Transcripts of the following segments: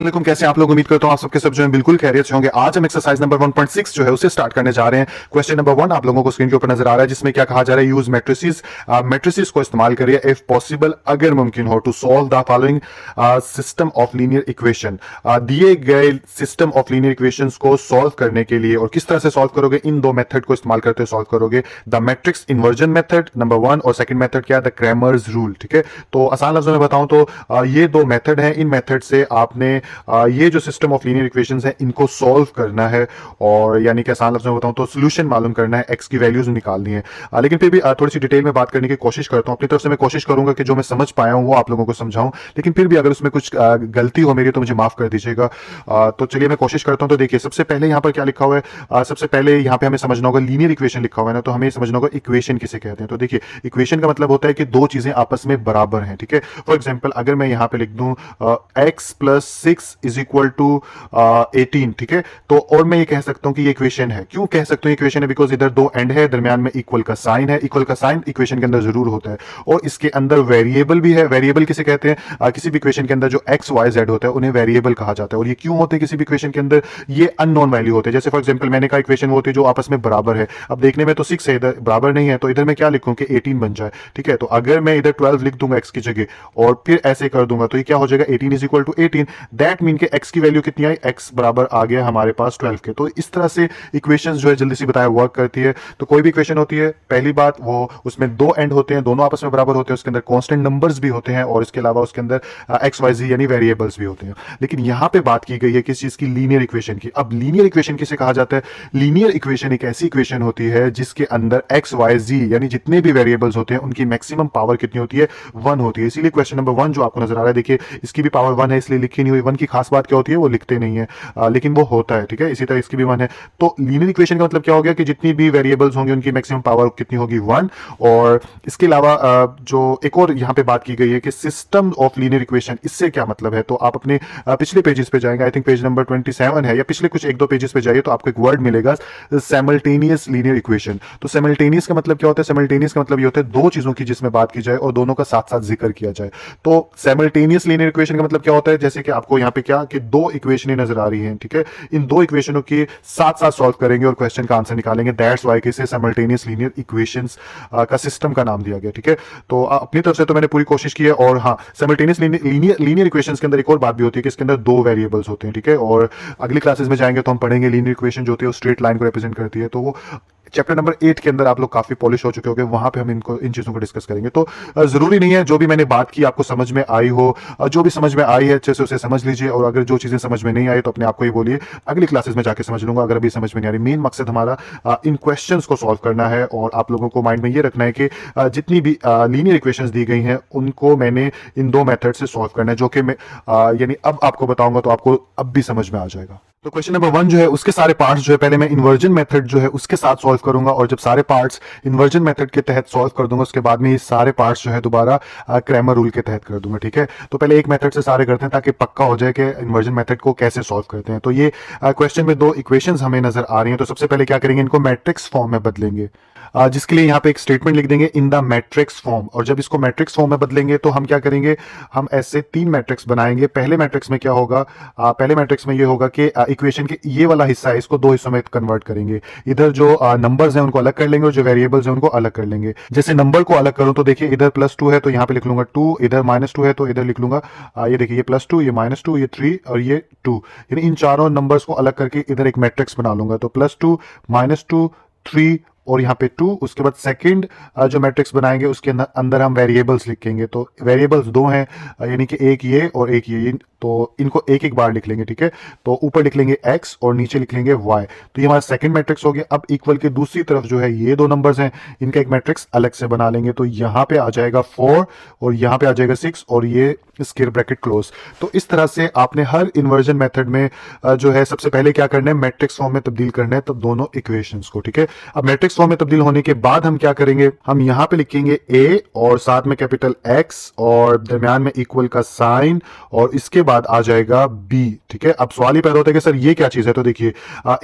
वालेकुम, कैसे आप लोग? उम्मीद करता हूं आप सबके सब जो है बिल्कुल खैरियत से होंगे। आज हम एक्सरसाइज नंबर 1.6 जो है उसे स्टार्ट करने जा रहे हैं। क्वेश्चन नंबर 1 आप लोगों को स्क्रीन के ऊपर नजर आ रहा है, जिसमें क्या कहा जा रहा है, यूज मैट्रिसेस। मैट्रिसेस को इस्तेमाल करिए इफ पॉसिबल, अगर मुमकिन हो, to solve the following system of linear equation. दिए गए सिस्टम ऑफ लीनियर इक्वेशंस को सॉल्व करने के लिए, और किस तरह से सॉल्व करोगे, इन दो मेथड को इस्तेमाल करते हुए सॉल्व करोगे। The matrix inversion method number 1, और सेकंड मेथड क्या है, द क्रैमर्स रूल। ठीक है, तो आसान लफ्जों में बताऊं तो ये दो मेथड हैं। इन मेथड से आपने ये जो सिस्टम ऑफ लीनियर इक्वेशंस है इनको सॉल्व करना है, और यानी कि आसान लफ्जों में बताऊं तो सोल्यूशन मालूम करना है, एक्स की वैल्यूज निकालनी है। लेकिन फिर भी थोड़ी सी डिटेल में बात करने की कोशिश करता हूं। अपनी तरफ से मैं कोशिश करूंगा कि जो मैं समझ पाया हूं वो आप लोगों को समझाऊं, लेकिन फिर भी अगर उसमें कुछ गलती हो मेरी तो मुझे माफ कर दीजिएगा। तो चलिए मैं कोशिश करता हूं। तो देखिए, सबसे पहले यहाँ पर क्या लिखा हुआ है, सबसे पहले यहाँ पे हमें समझना होगा लीनियर इक्वेशन लिखा हुआ है ना, तो हमें समझना होगा इक्वेशन किसे कहते हैं। तो देखिए, इक्वेशन का मतलब होता है कि दो चीजें आपस में बराबर हैं। ठीक है, फॉर एग्जाम्पल अगर मैं यहाँ पे लिख दूं x plus 6 is equal to 18, ठीक है, तो और मैं ये कह सकता हूं कि ये इक्वेशन है। क्यों कह सकता हूं इक्वेशन है? बिकॉज इधर दो एंड है, दरमियान में इक्वल का साइन है। इक्वल का साइन इक्वेशन के अंदर जरूर होता है, और इसके अंदर वेरिएबल भी है। वेरिएबल किसे कहते हैं? किसी भी इक्वेशन के अंदर जो एक्स वाई जेड होता है उन्हें वेरिएबल कहा जाता है। और ये क्यों होते हैं किसी भी इक्वेशन के अंदर? ये अननोन वैल्यू होते हैं। जैसे फॉर एग्जाम्पल मैंने कहा इक्वेशन होती है जो आपस में बराबर है। अब देखने में तो 6 है, इधर बराबर नहीं है, तो इधर मैं क्या लिखूं कि 18 बन जाए। ठीक है, तो अगर मैं इधर 12 लिख दूंगा एक्स की जगह और फिर ऐसे कर दूंगा तो ये क्या हो जाएगा, 18 is equal to 18। That mean के एक्स की वैल्यू कितनी आई, एक्स बराबर आ गया हमारे पास 12 के। तो इस तरह से इक्वेशंस जो है जल्दी से बताया वर्क करती है। तो कोई भी इक्वेशन होती है, पहली बात वो उसमें दो एंड होते हैं, दोनों आपस में बराबर होते हैं, उसके अंदर कांस्टेंट नंबर्स भी होते हैं, और इसके अलावा उसके अंदर एक्स वाई जी यानी वेरिएबल्स भी होते हैं। लेकिन यहां पे बात की गई है किस चीज की, लीनियर इक्वेशन की। अब लीनियर इक्वेशन किसे कहा जाता है? लीनियर इक्वेशन एक ऐसी इक्वेशन होती है जिसके अंदर एक्स वाई जी यानी जितने भी वेरिएबल्स होते हैं उनकी मैक्सिमम पावर कितनी होती है, 1 होती है। इसीलिए क्वेश्चन नंबर 1 जो आपको नजर आ रहा है, देखिए इसकी भी पावर 1 है, इसलिए लिखी नहीं हुई। 1 की खास बात क्या होती है, वो लिखते नहीं है, लेकिन वो होता है। ठीक है, इसी तरह इसकी भी 1 है। तो लीनियर इक्वेशन का मतलब क्या हो गया कि जितनी भी वेरिएबल्स होंगे उनकी मैक्सिमम पावर कितनी होगी, 1। और इसके अलावा जो एक और यहाँ पे बात की गई है कि सिस्टम ऑफ लीनियर इक्वेशन, इससे क्या मतलब है? तो आप अपने पिछले पेजेस पे जाएंगे, आई थिंक पेज नंबर 27 है, या पिछले कुछ एक दो पेजेस पे जाइए तो आपको एक वर्ड मिलेगा, साइमल्टेनियस लीनियर इक्वेशन। तो साइमल्टेनियस का मतलब क्या होता है? साइमल्टेनियस का मतलब ये होता है दो चीजों की जिसमें बात की जाए और दोनों का साथ साथ जिक्र किया जाए। तो साइमल्टेनियस लीनियर इक्वेशन का मतलब क्या होता है? जैसे कि आपको यहाँ पे क्या कि दो इक्वेशनें नजर आ रही हैं, ठीक है, इन दो इक्वेशनों की साथ साथ सॉल्व करेंगे और क्वेश्चन का आंसर निकालेंगे। दैट्स व्हाई कि इसे साइमल्टेनियस लीनियर इक्वेशंस का सिस्टम का नाम दिया गया। ठीक है, तो अपनी तरफ से तो मैंने पूरी कोशिश की है। और हाँ, साइमल्टेनियस लीनियर इक्वेशंस के अंदर एक और बात भी होती है कि इसके अंदर दो वेरिएबल्स होते हैं। ठीक है, और अगली क्लासेस में जाएंगे तो हम पढ़ेंगे लीनियर इक्वेशन जो होती है वो स्ट्रेट लाइन को रिप्रेजेंट करती है। तो वो चैप्टर नंबर 8 के अंदर आप लोग काफी पॉलिश हो चुके होंगे, वहां पे हम इन चीजों को डिस्कस करेंगे। तो जरूरी नहीं है जो भी मैंने बात की आपको समझ में आई हो, जो भी समझ में आई है अच्छे से उसे समझ लीजिए, और अगर जो चीजें समझ में नहीं आई तो अपने आप को ही बोलिए अगली क्लासेस में जाके समझ लूंगा। अगर अभी समझ में नहीं आ रही, मेन मकसद हमारा इन क्वेश्चंस को सॉल्व करना है, और आप लोगों को माइंड में ये रखना है कि जितनी भी लीनियर इक्वेशंस दी गई हैं उनको मैंने इन दो मेथड से सॉल्व करना है, जो कि मैं यानी अब आपको बताऊंगा तो आपको अब भी समझ में आ जाएगा। तो क्वेश्चन नंबर 1 जो है उसके सारे पार्ट्स जो है पहले मैं इन्वर्जन मेथड जो है उसके साथ सॉल्व करूंगा, और जब सारे पार्ट्स इन्वर्जन मेथड के तहत सॉल्व कर दूंगा उसके बाद में ये सारे पार्ट्स जो है दोबारा क्रैमर रूल के तहत कर दूंगा। ठीक है, तो पहले एक मेथड से सारे करते हैं ताकि पक्का हो जाए कि इन्वर्जन मेथड को कैसे सॉल्व करते हैं। तो ये क्वेश्चन में दो इक्वेशंस हमें नजर आ रही हैं, तो सबसे पहले क्या करेंगे, इनको मैट्रिक्स फॉर्म में बदलेंगे, जिसके लिए यहाँ पे एक स्टेटमेंट लिख देंगे इन द मैट्रिक्स फॉर्म। और जब इसको मैट्रिक्स फॉर्म में बदलेंगे तो हम क्या करेंगे, हम ऐसे 3 मैट्रिक्स बनाएंगे। पहले मैट्रिक्स में क्या होगा, पहले मैट्रिक्स में ये होगा कि इक्वेशन के ये वाला हिस्सा है इसको दो हिस्सों में कन्वर्ट करेंगे। इधर जो नंबर्स हैं उनको अलग कर लेंगे और जो वेरिएबल्स हैं उनको अलग कर लेंगे। जैसे नंबर को अलग करूं तो देखिए इधर +2 है तो यहाँ पे लिख लूंगा 2, इधर -2 है तो इधर लिख लूंगा ये देखिए ये +2, ये -2, ये 3 और ये 2, यानी इन चारों नंबर्स को अलग करके इधर एक मैट्रिक्स बना लूंगा। तो +2 -2 3 और यहाँ पे 2। उसके बाद सेकंड जो मैट्रिक्स बनाएंगे उसके अंदर हम वेरिएबल्स लिखेंगे। तो वेरिएबल्स दो हैं, यानी कि एक ये और एक ये, तो इनको एक एक बार लिख लेंगे। ठीक है, तो ऊपर लिख लेंगे x और नीचे लिख लेंगे y। तो ये हमारा सेकंड मैट्रिक्स हो गया। अब इक्वल के दूसरी तरफ जो है ये दो नंबर्स हैं, इनका एक मैट्रिक्स अलग से बना लेंगे। तो यहाँ पे आ जाएगा 4 और यहाँ पे आ जाएगा 6 और ये स्क्वायर ब्रैकेट क्लोज। तो इस तरह से आपने हर इन्वर्जन मेथड में जो है सबसे पहले क्या करना है, मैट्रिक्स फॉर्म में तब्दील करना है तब दोनों इक्वेशंस को। ठीक है, अब मैट्रिक्स फॉर्म में तब्दील होने के बाद हम क्या करेंगे, हम यहाँ पे लिखेंगे ए और साथ में कैपिटल एक्स और दरमियान में इक्वल का साइन और इसके बाद आ जाएगा बी। ठीक है, अब सवाल ही पैदा होता है कि सर ये क्या चीज है, तो देखिए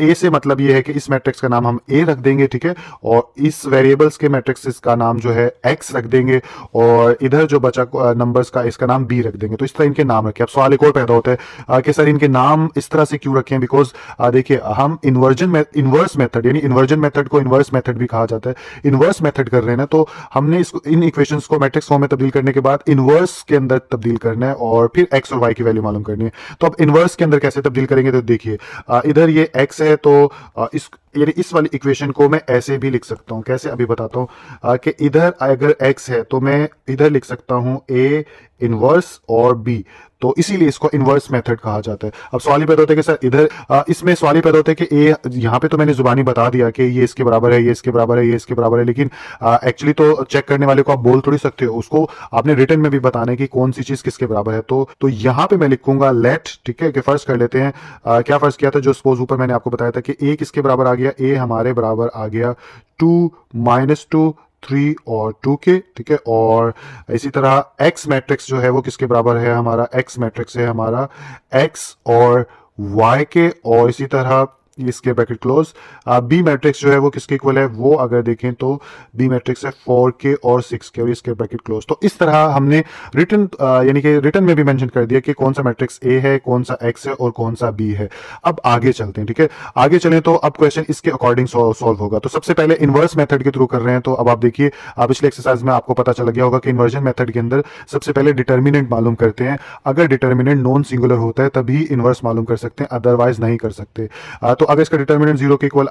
ए से मतलब ये है कि इस मैट्रिक्स का नाम हम ए रख देंगे। ठीक है, और इस वेरिएबल्स के मैट्रिक्स का नाम जो है एक्स रख देंगे और इधर जो बचा नंबर्स का इसका नाम बी रख देंगे। तो इस तरह इनके नाम रखें। अब सवाल एक और पैदा होता है कि सर इनके नाम इस तरह से क्यों रखें, बिकॉज देखिए हम इन्वर्स मेथड यानी इन्वर्जन मेथड को इन्वर्स मेथड भी कहा जाता है, इन्वर्स मेथड कर रहे हैं ना, तो हमने इसको इन इक्वेशंस को मैट्रिक्स फॉर्म में तब्दील करने के बाद इन्वर्स के अंदर तब्दील करना है और फिर एक्स और वाई की वैल्यू मालूम करनी है। तो अब इन्वर्स के अंदर कैसे तब्दील करेंगे, तो देखिए इधर ये एक्स है तो यानी इस वाली इक्वेशन को मैं ऐसे भी लिख सकता हूं, कैसे अभी बताता हूं कि इधर अगर x है तो मैं इधर लिख सकता हूं a इनवर्स और b, तो इसीलिए इसको इनवर्स मेथड कहा जाता है। अब सवाल ही पैदा होता है कि सर इधर इसमें सवाल ही पैदा होता है कि a यहाँ पे तो मैंने जुबानी बता दिया कि ये इसके बराबर है, ये इसके बराबर है, ये इसके बराबर है, लेकिन एक्चुअली तो चेक करने वाले को आप बोल थोड़ी सकते हो, उसको आपने रिटर्न में भी बताना है कि कौन सी चीज किसके बराबर है। तो यहाँ पे मैं लिखूंगा लेट, ठीक है, कि फर्ज कर लेते हैं क्या फर्ज किया था, जो सपोज ऊपर मैंने आपको बताया था कि a किसके बराबर आ गया, a हमारे बराबर आ गया 2 -2 3 और 2 के। ठीक है, और इसी तरह x मैट्रिक्स जो है वो किसके बराबर है, हमारा x मैट्रिक्स है हमारा x और y के, और इसी तरह इसके ब्रैकेट क्लोज बी मैट्रिक्स जो है वो किसके इक्वल है, वो अगर देखें तो बी मैट्रिक्स है 4 के और 6 के और इसके ब्रैकेट क्लोज। तो इस तरह हमने रिटर्न यानी कि रिटर्न में भी मेंशन कर दिया कि कौन सा मैट्रिक्स ए है, कौन सा एक्स है और कौन सा बी है। अब आगे चलते हैं। ठीक है, आगे चलें तो अब क्वेश्चन इसके अकॉर्डिंग सॉल्व होगा। तो सबसे पहले इनवर्स मेथड के थ्रू कर रहे हैं। तो अब आप देखिए पिछले एक्सरसाइज में आपको पता चल गया होगा कि इन्वर्जन मेथड के अंदर सबसे पहले डिटर्मिनेंट मालूम करते हैं। अगर डिटर्मिनेंट नॉन सिंगुलर होता है तभी इनवर्स मालूम कर सकते हैं, अदरवाइज नहीं कर सकते। तो अगर इसका डिटर्मिनेंट जीरो के इक्वल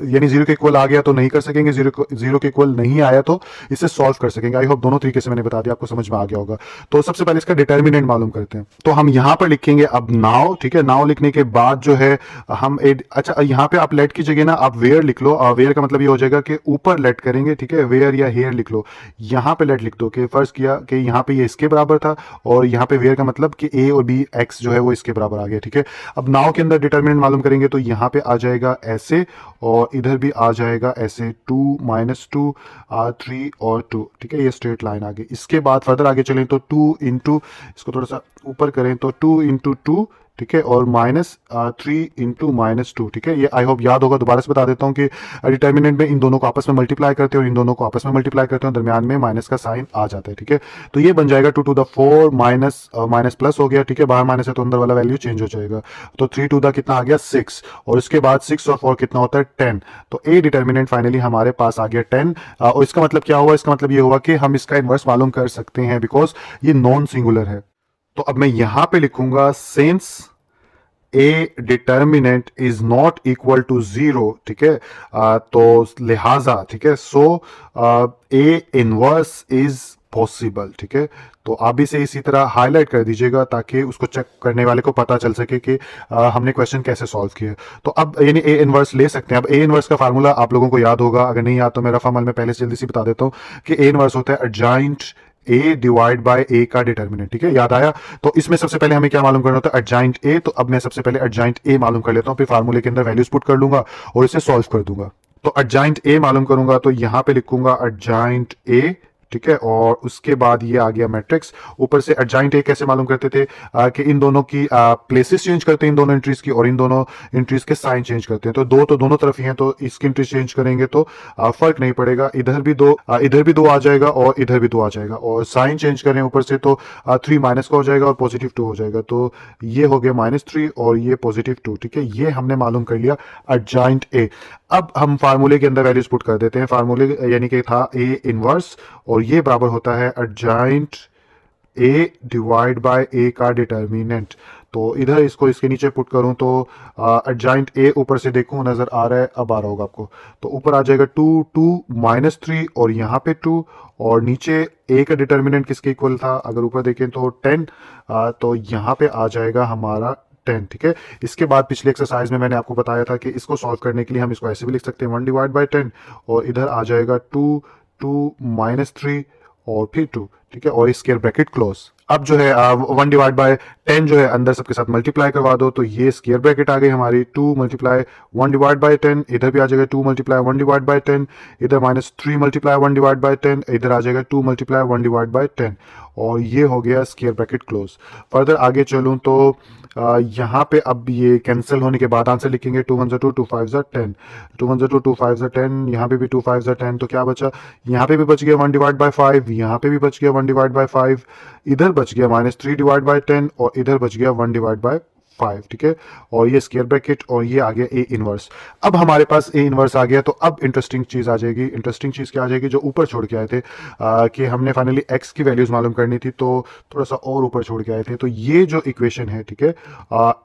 यानी जीरो के इक्वल आ गया तो नहीं कर सकेंगे, जीरो के इक्वल नहीं आया तो इसे सॉल्व कर सकेंगे। आई होप दोनों तरीके से मैंने बता दिया, आपको समझ में आ गया होगा। तो सबसे पहले इसका डिटर्मिनेंट मालूम करते हैं। तो हम यहां पर लिखेंगे अब नाउ। ठीक है, नाउ लिखने के बाद जो है हम अच्छा यहां पे आप लेट की जगह ना आप वेयर लिख लो। वेयर का मतलब ये हो जाएगा कि ऊपर लेट करेंगे। ठीक है, वेयर या हेयर लिख लो, यहां पे लेट लिख दो कि फर्ज किया कि यहां पे ये इसके बराबर था और यहां पे वेयर का मतलब कि ए और बी एक्स जो है वो इसके बराबर आ गया। ठीक है, अब नाउ के अंदर डिटर्मिनेंट मालूम करेंगे तो यहां पे आ जाएगा ऐसे और इधर भी आ जाएगा ऐसे 2 -2 3 और 2। ठीक है, ये स्ट्रेट लाइन आ गई। इसके बाद फर्दर आगे चलें तो 2 इंटू, इसको थोड़ा सा ऊपर करें तो 2 इंटू 2, ठीक है, और -3 इंटू -2। ठीक है, ये आई होप याद होगा। दोबारा से बता देता हूँ कि डिटर्मिनेंट में इन दोनों को आपस में मल्टीप्लाई करते हैं और इन दोनों को आपस में मल्टीप्लाई करते हैं, दरमियान में माइनस का साइन आ जाता है। ठीक है, तो ये बन जाएगा 2 to the 4 माइनस प्लस हो गया। ठीक है, बाहर माइनस है तो अंदर वाला वैल्यू चेंज हो जाएगा। तो 3 to the कितना आ गया 6 और उसके बाद 6 और 4 कितना होता है 10। तो ए डिटर्मिनेंट फाइनली हमारे पास आ गया 10। और इसका मतलब क्या हुआ, इसका मतलब ये हुआ कि हम इसका इनवर्स मालूम कर सकते हैं बिकॉज ये नॉन सिंगुलर है। तो अब मैं यहां पे लिखूंगा since A determinant is not equal to 0। ठीक है, तो लिहाजा, ठीक है, so A inverse is possible. ठीक है, तो आप भी से इसी तरह हाईलाइट कर दीजिएगा ताकि उसको चेक करने वाले को पता चल सके कि हमने क्वेश्चन कैसे सॉल्व किया। तो अब यानी ए इनवर्स ले सकते हैं। अब ए इनवर्स का फार्मूला आप लोगों को याद होगा, अगर नहीं याद तो मैं रफ अमल में पहले से जल्दी से बता देता हूँ कि ए इनवर्स होता है एडजॉइंट ए डिवाइड बाय ए का डिटर्मिनेंट। ठीक है, याद आया। तो इसमें सबसे पहले हमें क्या मालूम करना होता है, एडजॉइंट ए। तो अब मैं सबसे पहले एडजॉइंट ए मालूम कर लेता हूं, फिर फार्मूले के अंदर वैल्यूज पुट कर लूंगा और इसे सॉल्व कर दूंगा। तो एडजॉइंट ए मालूम करूंगा तो यहां पे लिखूंगा एडजॉइंट ए। ठीक है, और उसके बाद ये आ गया मैट्रिक्स। ऊपर से एडजॉइंट ए कैसे मालूम करते थे कि इन दोनों की प्लेसेस चेंज करते हैं, इन दोनों एंट्रीज की, और इन दोनों एंट्रीज के साइन चेंज करते हैं। तो दोनों तरफ ही हैं, तो इसकी एंट्री चेंज करेंगे तो फर्क नहीं पड़ेगा। इधर भी दो आ जाएगा और इधर भी 2 आ जाएगा, और साइन चेंज करें ऊपर से तो 3 माइनस का हो जाएगा और पॉजिटिव 2 हो जाएगा। तो ये हो गया -3 और ये +2। ठीक है, ये हमने मालूम कर लिया एडजॉइंट ए। अब हम फार्मूले के अंदर वैल्यूज पुट कर देते हैं। फार्मूले यानी कि था ए इनवर्स और ये बराबर होता है एडजॉइंट ए डिवाइड बाय ए का डिटर्मिनेंट। तो इधर इसको इसके नीचे पुट करूं तो एडजॉइंट ए ऊपर से देखूं नजर आ रहा है, अब आ रहा होगा आपको। तो ऊपर आ जाएगा 2 2 -3 और यहाँ पे 2 और नीचे ए का डिटर्मिनेंट किसके इक्वल था, अगर ऊपर देखें तो 10। तो यहाँ पे आ जाएगा हमारा 10। ठीक है, इसके बाद पिछले एक्सरसाइज में मैंने आपको बताया था कि इसको सॉल्व करने के लिए हम इसको ऐसे भी लिख सकते हैं 1 डिवाइड बाय 10 और इधर आ जाएगा 2 2 -3 और फिर 2। ठीक है, और स्क्वायर ब्रैकेट क्लोज। अब जो है 1/10 जो है अंदर सबके साथ मल्टीप्लाई करवा दो, तो ये स्क्वायर ब्रैकेट आ गई हमारी 2 मल्टीप्लाई 1/10, इधर भी आ जाएगा 2 मल्टीप्लाई 1/10, इधर -3 मल्टीप्लाई 1/10, इधर आ जाएगा 2 मल्टीप्लाई 1/10, और ये हो गया स्क्वायर ब्रैकेट क्लोज। फर्दर आगे चलूँ तो यहाँ पे अब ये कैंसिल होने के बाद आंसर लिखेंगे 2 1 2 2 5 10, 2 1 2 2 5 10, यहाँ पे भी 2 5 10, तो क्या बचा, यहाँ पे भी बच गया 1/5, यहाँ पे भी बच गया 1/5, इधर बच गया -3/10, और इधर बच गया 1/5, ठीक है। और ये स्क्वायर ब्रैकेट और ये आ गया ए इनवर्स। अब हमारे पास ए इनवर्स आ गया, तो अब इंटरेस्टिंग चीज आ जाएगी। इंटरेस्टिंग चीज क्या आ जाएगी, जो ऊपर छोड़ के आए थे कि हमने फाइनली एक्स की वैल्यूज मालूम करनी थी, तो थोड़ा सा और ऊपर छोड़ के आए थे। तो ये जो इक्वेशन है, ठीक है,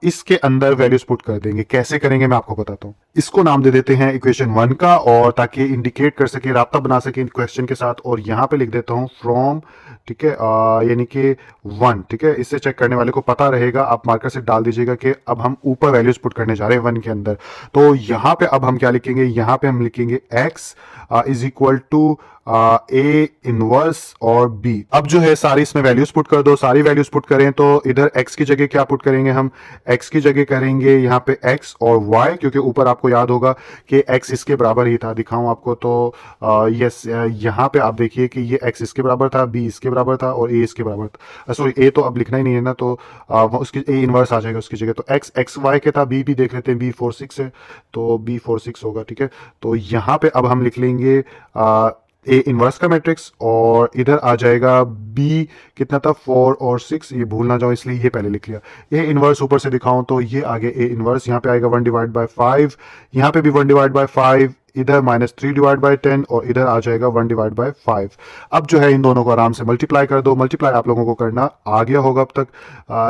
इसके अंदर वैल्यूज पुट कर देंगे। कैसे करेंगे मैं आपको बताता हूँ। इसको नाम दे देते हैं इक्वेशन 1 का, और ताकि इंडिकेट कर सके, राब्ता बना सके क्वेश्चन के साथ। और यहाँ पे लिख देता हूँ फ्रॉम, ठीक है, यानी कि 1, ठीक है। इससे चेक करने वाले को पता रहेगा, आप मार्कर से डाल दीजिएगा कि अब हम ऊपर वैल्यूज पुट करने जा रहे हैं 1 के अंदर। तो यहाँ पे अब हम क्या लिखेंगे, यहाँ पे हम लिखेंगे x is equal to A inverse और b। अब जो है सारी इसमें वैल्यूज पुट कर दो। सारी वैल्यूज पुट करें तो इधर x की जगह क्या पुट करेंगे, हम x की जगह करेंगे यहाँ पे x और y, क्योंकि ऊपर आपको याद होगा कि x इसके बराबर ही था। दिखाऊं आपको तो यस, यहाँ पे आप देखिए कि ये x इसके बराबर था, b इसके बराबर था और a इसके बराबर था। सॉरी, a तो अब लिखना ही नहीं है ना, तो उसकी a इनवर्स आ जाएगा उसकी जगह। तो x x y के था, b भी देख लेते हैं, b 4 6 है, तो b 4 6 होगा, ठीक है। तो यहाँ पे अब हम लिख लेंगे ए इनवर्स का मैट्रिक्स, और इधर आ जाएगा बी कितना था, 4 और 6, ये भूल ना जाओ इसलिए ये पहले लिख लिया। ए इनवर्स ऊपर से दिखाऊं तो ये आगे ए इनवर्स, यहाँ पे आएगा 1/5, यहाँ पे भी 1/5, इधर -3/10, और इधर आ जाएगा 1/5। अब जो है इन दोनों को आराम से मल्टीप्लाई कर दो। मल्टीप्लाई आप लोगों को करना आ गया होगा अब तक।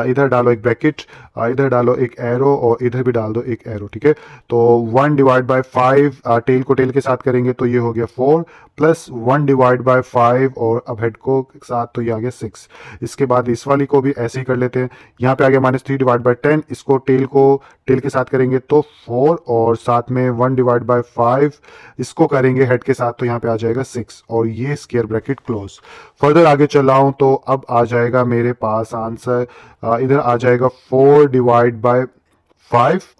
इधर डालो एक ब्रैकेट, इधर डालो एक एरो, और इधर भी डाल दो एक एरो, ठीक है। तो 1/5 टेल को टेल के साथ करेंगे तो ये हो गया 4 प्लस 1/5, और अब हेड को साथ तो ये आ गया 6। इसके बाद इस वाली को भी ऐसे ही कर लेते हैं। यहाँ पे आ गया -3/10, इसको टेल को टेल के साथ करेंगे तो 4, और साथ में 1/5 इसको करेंगे हेड के साथ तो यहाँ पे आ जाएगा 6, और ये स्क्वायर ब्रैकेट क्लोज। फर्दर आगे चलाऊं तो अब आ जाएगा मेरे पास आंसर, इधर आ जाएगा 4/5,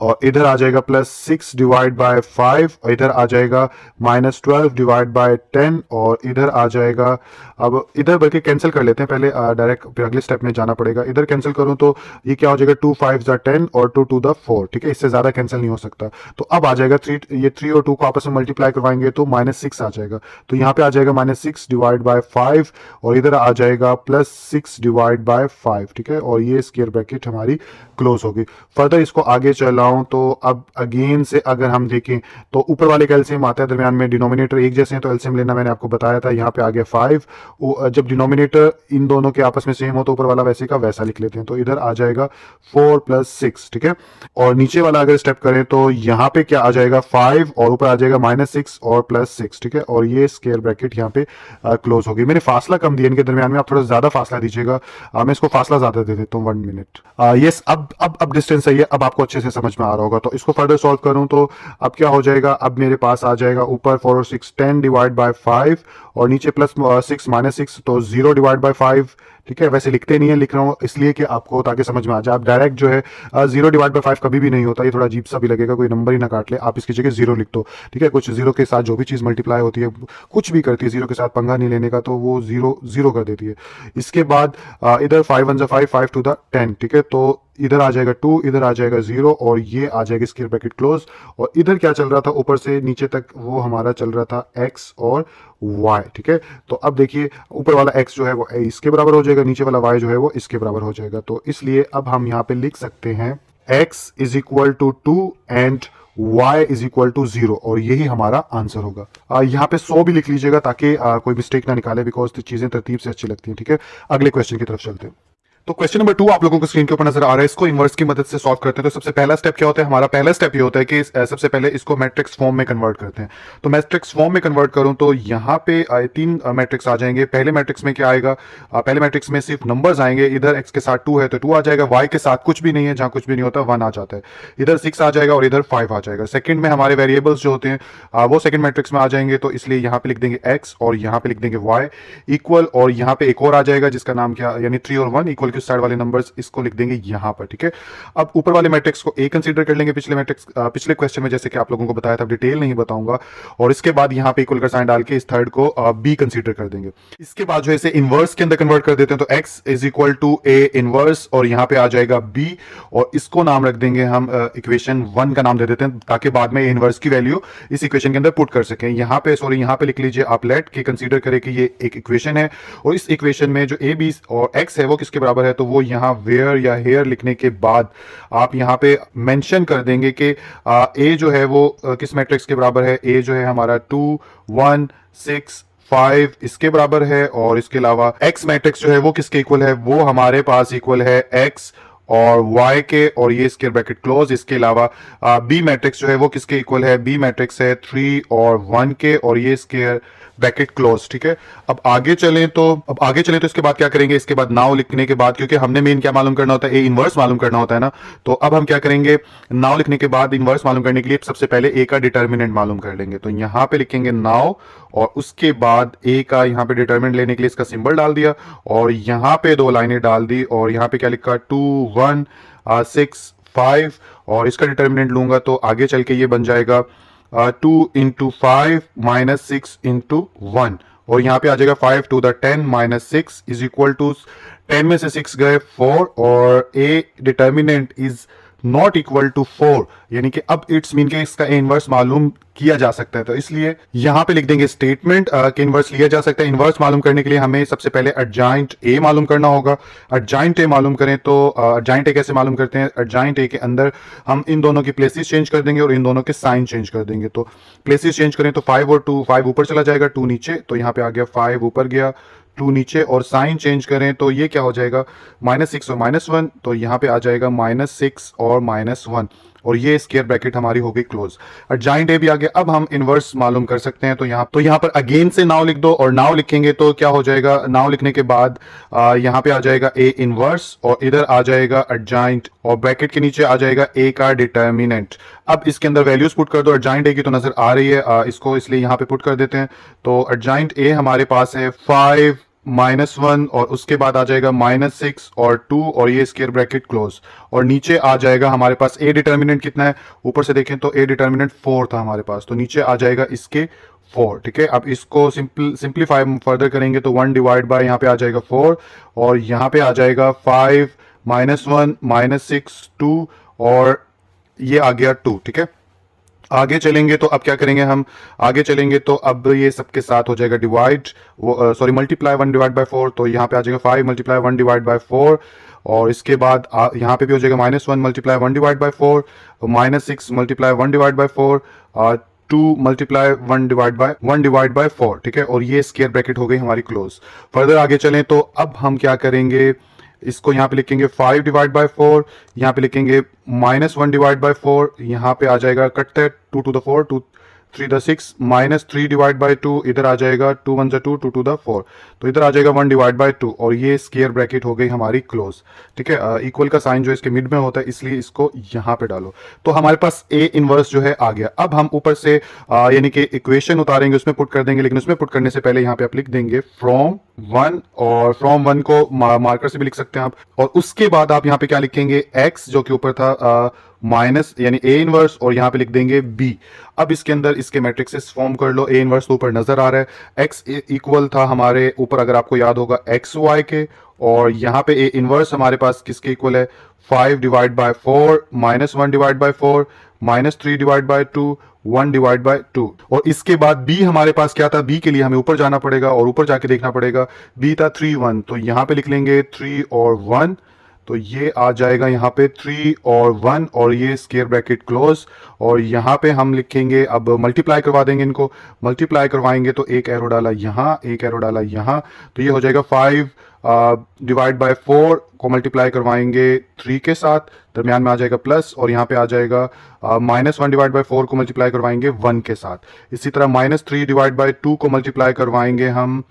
और इधर आ जाएगा +6/5, और इधर आ जाएगा -12/10, और इधर आ जाएगा, अब इधर बल्कि कैंसिल कर लेते हैं पहले, डायरेक्ट फिर अगले स्टेप में जाना पड़ेगा। इधर कैंसिल करूं तो ये क्या हो जाएगा, 2 5 10 और 2 2 4, ठीक है। इससे ज्यादा कैंसिल नहीं हो सकता। तो अब आ जाएगा 3, ये 3 और 2 को आपस में मल्टीप्लाई करवाएंगे तो -6 आ जाएगा। तो यहाँ पे आ जाएगा -6/5, और इधर आ जाएगा +6/5, ठीक है। और ये स्क्वायर ब्रैकेट हमारी क्लोज होगी। फर्दर इसको आगे चलाऊं तो अब अगेन से अगर हम देखें तो ऊपर वाले का एलसीएम आता है, दरमियान में डिनोमिनेटर एक जैसे हैं तो एलसीएम लेना मैंने आपको बताया था। यहाँ पे आ गया 5, जब डिनोमिनेटर इन दोनों के आपस में सेम हो तो ऊपर वाला वैसे का वैसा लिख लेते हैं। तो इधर आ जाएगा 4 + 6, ठीक है। और नीचे वाला अगर स्टेप करें तो यहाँ पे क्या आ जाएगा 5, और ऊपर आ जाएगा -6 और +6, ठीक है। और ये स्क्वायर ब्रैकेट यहाँ पे क्लोज हो गई। मैंने फासला कम दिया इनके दरमियान में, आप थोड़ा ज्यादा फासला दीजिएगा। मैं इसको फासला ज्यादा दे देता हूँ, 1 मिनट। यस, अब डिस्टेंस सही है, अब आपको अच्छे से समझ में आ रहा होगा। तो इसको फर्दर सॉल्व करूं तो अब क्या हो जाएगा, अब मेरे पास आ जाएगा ऊपर 4 और 6 10/5, और नीचे +6 -6, तो 0/5, ठीक है। वैसे लिखते नहीं है, लिख रहा हूँ इसलिए कि आपको ताकि समझ में आ जाए। आप डायरेक्ट जो है 0/5 कभी भी नहीं होता, ये थोड़ा अजीब सा भी लगेगा, कोई नंबर ही ना काट ले। आप इसकी जगह 0 लिख दो, ठीक है। कुछ 0 के साथ जो भी चीज़ मल्टीप्लाई होती है, कुछ भी करती है, 0 के साथ पंगा नहीं लेने का, तो वो 0 कर देती है। इसके बाद इधर 5 1 5 5 2 10, ठीक है। तो इधर आ जाएगा 2, इधर आ जाएगा 0, और ये आ जाएगा स्क्वायर ब्रैकेट क्लोज। और इधर क्या चल रहा था, ऊपर से नीचे तक वो हमारा चल रहा था x और y, ठीक है। तो अब देखिए ऊपर वाला x जो है वो इसके बराबर हो जाएगा, नीचे वाला y जो है वो इसके बराबर हो जाएगा। तो इसलिए अब हम यहाँ पे लिख सकते हैं x = 2 एंड y = 0, और यही हमारा आंसर होगा। यहाँ पे 100 भी लिख लीजिएगा ताकि कोई मिस्टेक ना निकाले, बिकॉज चीजें तरतीब से अच्छी लगती हैं, ठीक है। अगले क्वेश्चन की तरफ चलते हैं। तो क्वेश्चन नंबर 2 आप लोगों को स्क्रीन के ऊपर नजर आ रहा है, इसको इनवर्स की मदद से सॉल्व करते हैं। तो सबसे पहला स्टेप क्या होता है, हमारा पहला स्टेप ये होता है कि सबसे पहले इसको मैट्रिक्स फॉर्म में कन्वर्ट करते हैं। तो मैट्रिक्स फॉर्म में कन्वर्ट करूं तो यहाँ पे तीन मैट्रिक्स आ जाएंगे। पहले मैट्रिक्स में क्या आएगा, पहले मैट्रिक्स में सिर्फ नंबर्स आएंगे। इधर x के साथ 2 है तो 2 आ जाएगा, y के साथ कुछ भी नहीं है, जहां कुछ भी नहीं होता 1 आ जाता है। इधर 6 आ जाएगा और इधर 5 आ जाएगा। सेकंड में हमारे वेरिएबल्स जो होते हैं वो सेकंड मैट्रिक्स में आ जाएंगे, तो इसलिए यहाँ पे लिख देंगे x और यहाँ पे लिख देंगे y इक्वल, और यहाँ पे एक और आ जाएगा जिसका नाम क्या, यानी 3 और 1 इक्वल के साइड वाले नंबर्स, इसको लिख देंगे यहाँ पर। ठीक है, अब ऊपर वाले मैट्रिक्स को a कंसीडर कर लेंगे। पिछले क्वेश्चन में जैसे कि आप लोगों को बताया था, डिटेल नहीं बताऊंगा, और इसके बाद यहाँ पे इक्वल का साइन डाल के इस थर्ड को b कंसीडर कर देंगे। इसके बाद जो है इसे इनवर्स के अंदर कन्वर्ट कर देते हैं, तो x is equal to a inverse और यहाँ पे आ जाएगा b, और इसको नाम रख देंगे हम इक्वेशन 1 का नाम दे देते हैं, ताकि बाद में इनवर्स की वैल्यू इस इक्वेशन के अंदर पुट कर सकें। यहाँ पे लिख लीजिए आप, लेट के कंसीडर करें कि ये एक इक्वेशन है, और इस इक्वेशन में जो a b और x है वो किसके बराबर है, तो वो यहाँ वेयर या हेयर लिखने के बाद आप यहाँ पे मेंशन कर देंगे कि a जो है वो किस मैट्रिक्स के बराबर है। a जो है हमारा 2 1 6 5 इसके बराबर है, और इसके अलावा x मैट्रिक्स जो है वो किसके इक्वल है, वो हमारे पास इक्वल है x और y के, और ये स्क्वायर ब्रैकेट क्लोज। इसके अलावा b मैट्रिक्स जो है वो किसके इक्वल है, b मैट्रिक्स है 3 और 1 के, और ये स्क्वायर ब्रैकेट क्लोज। ठीक है, अब आगे चलें तो इसके बाद क्या करेंगे, इसके बाद नाउ लिखने के बाद, क्योंकि हमने मेन क्या मालूम करना होता है, ए इनवर्स मालूम करना होता है ना, तो अब हम क्या करेंगे, नाउ लिखने के बाद इनवर्स मालूम करने के लिए सबसे पहले ए का डिटर्मिनेंट मालूम कर लेंगे। तो यहां पे लिखेंगे नाउ, और उसके बाद ए का यहां पे डिटर्मिनेंट लेने के लिए इसका सिंबल डाल दिया, और यहां पे 2 लाइनें डाल दी, और यहां पे क्या लिखा 2 1 6 5, और इसका डिटर्मिनेंट लूंगा तो आगे चल के ये बन जाएगा 2 इंटू 5 माइनस 6 इंटू 1, और यहाँ पे आ जाएगा 5 to the 10 minus 6 is equal to 10 में से 6 गए 4, और A determinant is not equal to 4, यानी कि अब इट्स मीन के इसका इनवर्स मालूम किया जा सकता है। तो इसलिए यहां पे लिख देंगे स्टेटमेंट कि इनवर्स लिया जा सकता है। इनवर्स मालूम करने के लिए हमें सबसे पहले एडजॉइंट ए मालूम करना होगा। एडजॉइंट ए मालूम करें तो एडजॉइंट ए कैसे मालूम करते हैं, एडजॉइंट ए के अंदर हम इन दोनों की प्लेसेस चेंज कर देंगे और इन दोनों के साइन चेंज कर देंगे। तो प्लेसेस चेंज करें तो 5 और 2, 5 ऊपर चला जाएगा 2 नीचे, तो यहाँ पे आ गया 5 ऊपर गया 2 नीचे, और साइन चेंज करें तो ये क्या हो जाएगा -6 और -1, तो यहाँ पे आ जाएगा -6 और -1, और ये स्क्वायर ब्रैकेट हमारी हो गई क्लोज। एडजॉइंट ए भी आ गया। अब हम इनवर्स मालूम कर सकते हैं, तो यहाँ पर अगेन से नाउ लिख दो, और नाउ लिखेंगे तो क्या हो जाएगा, नाउ लिखने के बाद यहाँ पे आ जाएगा ए इनवर्स, और इधर आ जाएगा एडजॉइंट, और ब्रैकेट के नीचे आ जाएगा ए का डिटर्मिनेंट। अब इसके अंदर वैल्यूज पुट कर दो, एडजॉइंट ए की तो नजर आ रही है, इसको इसलिए यहाँ पे पुट कर देते हैं। तो एडजॉइंट ए हमारे पास है 5 -1, और उसके बाद आ जाएगा -6 और 2, और ये स्क्वायर ब्रैकेट क्लोज, और नीचे आ जाएगा हमारे पास ए डिटर्मिनेंट कितना है, ऊपर से देखें तो ए डिटर्मिनेंट 4 था हमारे पास, तो नीचे आ जाएगा इसके 4। ठीक है, अब इसको सिंप्लीफाई फर्दर करेंगे तो 1 डिवाइड बाय यहाँ पे आ जाएगा 4, और यहाँ पे आ जाएगा 5 -1 -6 2, और ये आ गया 2। ठीक है, आगे चलेंगे तो अब क्या करेंगे हम, आगे चलेंगे तो अब ये सबके साथ हो जाएगा डिवाइड, मल्टीप्लाई 1 डिवाइड बाय 4, तो यहाँ पे आ जाएगा 5 मल्टीप्लाई 1 डिवाइड बाय 4, और इसके बाद यहाँ पे भी हो जाएगा -1 multiply 1 divide by 4, -6 multiply 1 divide by 4, 2 multiply 1 divide by 4। ठीक है, और ये स्क्वायर ब्रैकेट हो गई हमारी क्लोज। फर्दर आगे चलें तो अब हम क्या करेंगे, इसको यहाँ पे लिखेंगे 5 डिवाइड बाय 4, यहाँ पे लिखेंगे -1 डिवाइड बाय 4, यहाँ पे आ जाएगा कटते 2 to the 4 2 3 the 6 -3 divide by 2, इधर आ जाएगा 2 1 2 2 टू द 4, तो इधर आ जाएगा 1 डिवाइड बाय 2, और ये स्क्वायर ब्रैकेट हो गई हमारी क्लोज। ठीक है, इक्वल का साइन जो इसके मिड में होता है, इसलिए इसको यहाँ पे डालो, तो हमारे पास ए इनवर्स जो है आ गया। अब हम ऊपर से यानी कि इक्वेशन उतारेंगे, उसमें पुट कर देंगे, लेकिन उसमें पुट करने से पहले यहाँ पे आप लिख देंगे फ्रॉम 1, और फ्रॉम 1 को मार्कर से भी लिख सकते हैं आप, और उसके बाद आप यहाँ पे क्या लिखेंगे, x जो कि ऊपर था माइनस यानी ए इनवर्स, और यहाँ पे लिख देंगे b। अब इसके अंदर इसके मैट्रिक्सेस फॉर्म कर लो, ए इनवर्स तो ऊपर नजर आ रहा है, x इक्वल था हमारे ऊपर अगर आपको याद होगा एक्स वाई के, और यहाँ पे ए इनवर्स हमारे पास किसके इक्वल है 5 divide by 4 -1 divide by 4 -3 divide by 2 1 divide by 2, और इसके बाद b हमारे पास क्या था, b के लिए हमें ऊपर जाना पड़ेगा और ऊपर जाके देखना पड़ेगा, b था 3 1, तो यहाँ पे लिख लेंगे 3 और 1, तो ये आ जाएगा यहाँ पे 3 और 1, और ये स्क्वायर ब्रैकेट क्लोज, और यहाँ पे हम लिखेंगे, अब मल्टीप्लाई करवा देंगे इनको, मल्टीप्लाई करवाएंगे तो एक एरो डाला यहाँ, एक एरो डाला यहाँ, तो ये हो जाएगा 5 डिवाइड बाय 4 को मल्टीप्लाई करवाएंगे 3 के साथ, दरमियान में आ जाएगा प्लस, और यहाँ पे आ जाएगा -1 डिवाइड बाय 4 को मल्टीप्लाई करवाएंगे 1 के साथ। इसी तरह -3 डिवाइड बाय 2 को मल्टीप्लाई करवाएंगे हम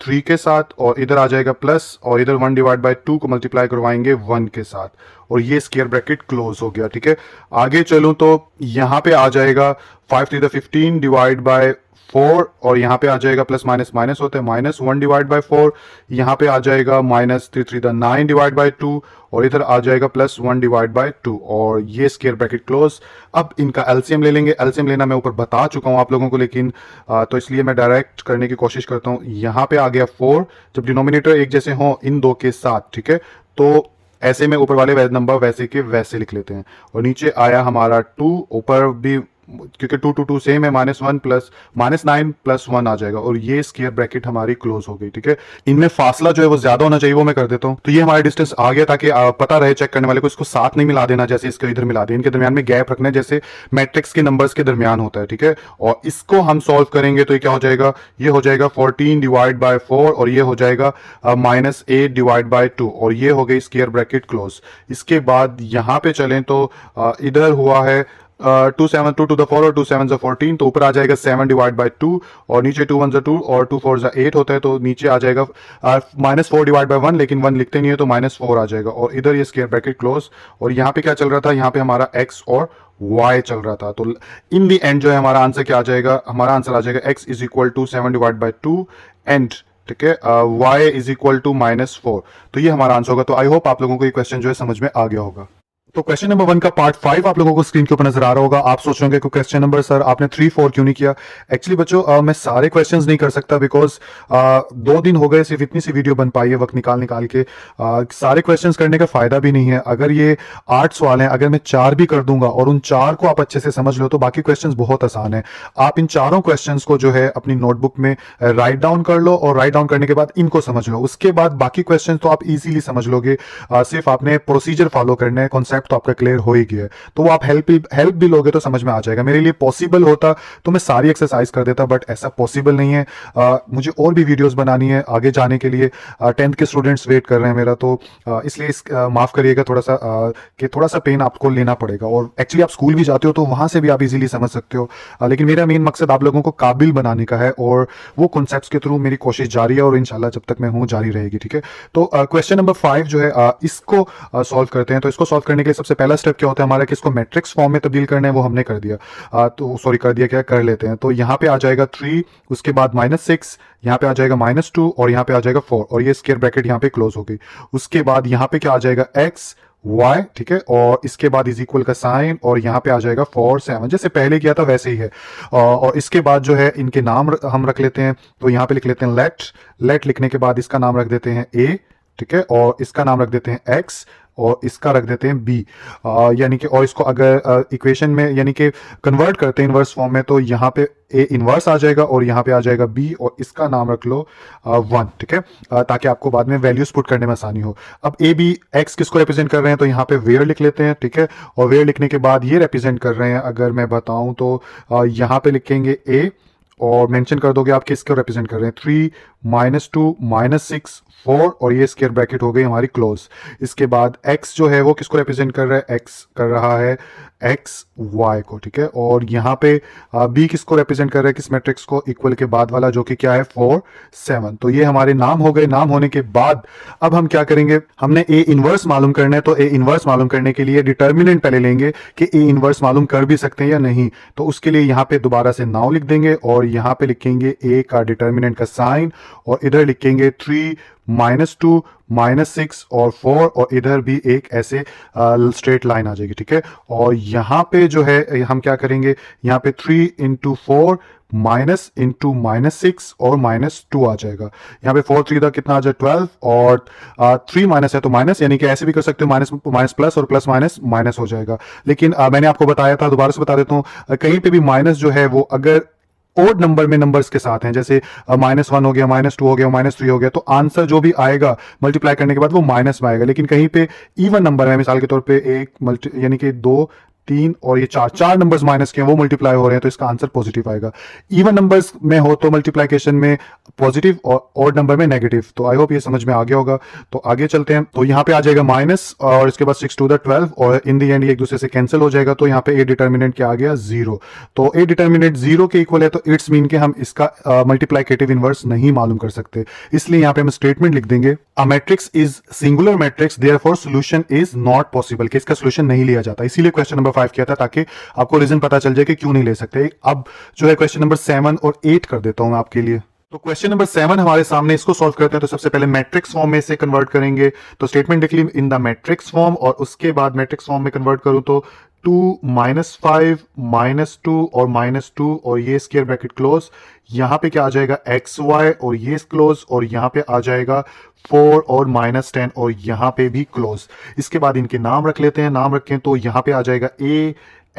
3 के साथ, और इधर आ जाएगा प्लस, और इधर 1 डिवाइड बाय 2 को मल्टीप्लाई करवाएंगे 1 के साथ, और ये स्क्वायर ब्रैकेट क्लोज हो गया। ठीक है, आगे चलूं तो यहाँ पे आ जाएगा 5 3 15 डिवाइड बाय 4, और यहाँ पे आ जाएगा प्लस माइनस माइनस होता है -1 डिवाइड बाय 4, यहाँ पे आ जाएगा -3 3 9 डिवाइड बाय 2, और इधर आ जाएगा +1 डिवाइड बाय 2, और ये स्क्वायर ब्रैकेट क्लोज। अब इनका एलसीएम ले लेंगे। एलसीएम लेना मैं ऊपर बता चुका हूं आप लोगों को, लेकिन तो इसलिए मैं डायरेक्ट करने की कोशिश करता हूं। यहाँ पे आ गया 4, जब डिनोमिनेटर एक जैसे हों इन दो के साथ, ठीक है, तो ऐसे में ऊपर वाले नंबर वैसे के वैसे लिख लेते हैं, और नीचे आया हमारा 2, ऊपर भी क्योंकि 2 2 2 सेम है, -1 प्लस -9 + 1 आ जाएगा, और ये स्क्वायर ब्रैकेट हमारी क्लोज हो गई। ठीक है, इनमें फासला जो है वो ज्यादा होना चाहिए, वो मैं कर देता हूं। तो ये हमारा डिस्टेंस आ गया, ताकि पता रहे चेक करने वाले को, इसको साथ नहीं मिला देना जैसे इसको इधर मिला दें, इनके दरमियान में गैप रखना है जैसे मैट्रिक्स के नंबर्स के दरमियान होता है। ठीक है, और इसको हम सॉल्व करेंगे तो ये क्या हो जाएगा, ये हो जाएगा 14 डिवाइड बाय 4, और ये हो जाएगा -8 डिवाइड बाय 2, और ये हो गई स्क्वायर ब्रैकेट क्लोज। इसके बाद यहाँ पे चलें तो इधर हुआ है 2 7 2 to the 4 और 2 7 14, तो ऊपर आ जाएगा 7 डिवाइड बाय 2, और नीचे 2 1 2 और 2 4 8 होता है, तो नीचे आ जाएगा -4 डिवाइड बाय 1, लेकिन 1 लिखते नहीं है तो -4 आ जाएगा, और इधर ये स्क्वायर ब्रैकेट क्लोज। और यहाँ पे क्या चल रहा था, यहाँ पे हमारा x और y चल रहा था, तो इन दी एंड जो है हमारा आंसर क्या आ जाएगा, हमारा आंसर आ जाएगा x = 7 डिवाइड बाय 2 एंड, ठीक है, y = -4। तो ये हमारा आंसर होगा। तो आई होप आप लोगों को ये क्वेश्चन जो है समझ में आ गया होगा। तो क्वेश्चन नंबर 1 का पार्ट 5 आप लोगों को स्क्रीन के ऊपर नजर आ रहा होगा। आप सोच रहे होंगे कि क्वेश्चन नंबर सर आपने 3 4 क्यों नहीं किया। एक्चुअली बच्चों मैं सारे क्वेश्चंस नहीं कर सकता, बिकॉज 2 दिन हो गए सिर्फ इतनी सी वीडियो बन पाई है वक्त निकाल के। सारे क्वेश्चंस करने का फायदा भी नहीं है। अगर ये 8 सवाल हैं, अगर मैं 4 भी कर दूंगा और उन 4 को आप अच्छे से समझ लो तो बाकी क्वेश्चंस बहुत आसान है। आप इन चारों क्वेश्चंस को जो है अपनी नोटबुक में राइट डाउन कर लो, और राइट डाउन करने के बाद इनको समझ लो। उसके बाद बाकी क्वेश्चन तो आप इजीली समझ लोगे। सिर्फ आपने प्रोसीजर फॉलो करना है, कॉन्सेप्ट तो आपका क्लियर हो ही गया है, तो वो आप हेल्प भी लोगे तो समझ में आ जाएगा। मेरे लिए पॉसिबल होता तो मैं सारी एक्सरसाइज कर देता, बट ऐसा पॉसिबल नहीं है। मुझे और भी वीडियोस बनानी है आगे जाने के लिए। 10th के स्टूडेंट्स वेट कर रहे हैं मेरा, तो इसलिए माफ करिएगा थोड़ा सा कि थोड़ा सा पेन आपको लेना पड़ेगा। और एक्चुअली आप स्कूल भी जाते हो तो वहां से भी आप इजीली समझ सकते हो, लेकिन मेरा मेन मकसद आप लोगों को काबिल बनाने का है, और वो कॉन्सेप्ट्स के थ्रू मेरी कोशिश जारी है, और इंशाल्लाह जब तक मैं हूं जारी रहेगी। ठीक है, तो क्वेश्चन नंबर 5 जो है इसको सॉल्व करते हैं। तो इसको सॉल्व करने के लिए सबसे पहला स्टेप क्या होता है हमारा, कि इसको मैट्रिक्स फॉर्म में तब्दील करना है, वो हमने कर दिया। तो सॉरी कर दिया, क्या कर लेते हैं। तो यहाँ पे आ जाएगा 3, उसके बाद -6, यहाँ पे आ जाएगा -2, और यहाँ पे आ जाएगा 4, और ये स्क्वायर ब्रैकेट यहाँ पे क्लोज हो गई। उसके बाद यहाँ पे क्या आ जाएगा x y, ठीक है, और इसके बाद = का साइन, और यहाँ पे आ जाएगा 4 7, जैसे पहले किया था वैसे ही है। और इसके बाद जो है इनके नाम हम रख लेते हैं। तो यहाँ पे लिख लेते हैं लेट लिखने के बाद इसका नाम रख देते हैं a, ठीक है, और इसका नाम रख देते हैं x, और इसका रख देते हैं b, यानी कि, और इसको अगर इक्वेशन में यानी कि कन्वर्ट करते हैं इनवर्स फॉर्म में, तो यहाँ पे a इनवर्स आ जाएगा, और यहाँ पे आ जाएगा b, और इसका नाम रख लो 1, ठीक है, ताकि आपको बाद में वैल्यूज पुट करने में आसानी हो। अब a b x किसको रिप्रेजेंट कर रहे हैं, तो यहाँ पे वेयर लिख लेते हैं, ठीक है, और वेयर लिखने के बाद ये रिप्रेजेंट कर रहे हैं, अगर मैं बताऊं तो यहाँ पे लिखेंगे a, और मेंशन कर दोगे आप किसको रिप्रेजेंट कर रहे हैं, 3 -2 -6 4, और ये स्क्वायर ब्रैकेट हो गई हमारी क्लोज। इसके बाद x जो है वो किसको रिप्रेजेंट कर रहा है, x कर रहा है x y को, ठीक है, और यहाँ पे b किसको रिप्रेजेंट कर रहा है, किस मैट्रिक्स को, इक्वल के बाद वाला जो कि क्या है 4 7। तो ये हमारे नाम हो गए। नाम होने के बाद अब हम क्या करेंगे, हमने a इनवर्स मालूम करना है। तो a इनवर्स मालूम करने के लिए डिटर्मिनेंट पहले लेंगे कि a इनवर्स मालूम कर भी सकते हैं या नहीं। तो उसके लिए यहाँ पे दोबारा से नाउ लिख देंगे, और यहाँ पे लिखेंगे a का डिटर्मिनेंट का साइन, और इधर लिखेंगे 3 -2 -6 और 4, और इधर भी एक ऐसे स्ट्रेट लाइन आ जाएगी, ठीक है। और यहाँ पे जो है हम क्या करेंगे, यहाँ पे 3 × 4 माइनस इंटू -6 और -2 आ जाएगा। यहाँ पे 4 3 कितना आ जाए 12, और 3 माइनस है तो माइनस, यानी कि ऐसे भी कर सकते हो, माइनस प्लस और प्लस माइनस माइनस हो जाएगा। लेकिन मैंने आपको बताया था, दोबारा से बता देता हूँ, कहीं पे भी माइनस जो है वो अगर ओड नंबर में नंबर्स के साथ हैं, जैसे -1 हो गया, -2 हो गया, -3 हो गया, तो आंसर जो भी आएगा मल्टीप्लाई करने के बाद वो माइनस में आएगा। लेकिन कहीं पे इवन नंबर है, मिसाल के तौर पे 1 यानी कि 2 3 और ये चार नंबर्स माइनस के हैं वो मल्टीप्लाई हो रहे हैं, तो इसका आंसर पॉजिटिव आएगा। इवन नंबर्स में हो तो मल्टीप्लिकेशन में पॉजिटिव और ऑड नंबर में नेगेटिव। तो आई होप ये समझ में आ गया होगा। तो आगे चलते हैं। तो यहाँ पे आ जाएगा माइनस और इसके बाद 6 टू द 12 और इन दी एंड ये एक दूसरे से कैंसिल हो जाएगा। तो यहाँ पे ए डिटर्मिनेंट क्या आ गया, 0। तो ए डिटर्मिनेंट 0 के इक्वल है, तो इट्स मीन के हम इसका मल्टीप्लिकेटिव इनवर्स नहीं मालूम कर सकते, इसलिए यहाँ पे हम स्टेटमेंट लिख देंगे a matrix is singular matrix therefore solution is not possible, कि इसका सॉल्यूशन नहीं लिया जाता। इसीलिए क्वेश्चन नंबर 5 किया था ताकि आपको रीजन पता चल जाए कि क्यों नहीं ले सकते। अब जो है क्वेश्चन नंबर 7 और 8 कर देता हूं मैं आपके लिए। तो क्वेश्चन नंबर 7 हमारे सामने, इसको सॉल्व करते हैं। तो सबसे पहले मैट्रिक्स फॉर्म में से कन्वर्ट करेंगे, तो स्टेटमेंट लिख ली इन द मैट्रिक्स फॉर्म, और उसके बाद मैट्रिक्स फॉर्म में कन्वर्ट करूं तो 2 -5 -2 और -2 और ये स्क्वायर ब्रैकेट क्लोज, यहां पे क्या आ जाएगा XY और ये क्लोज, और यहां पे आ जाएगा 4 और -10 और यहां पे भी क्लोज। इसके बाद इनके नाम रख लेते हैं। नाम रखें तो यहां पे आ जाएगा A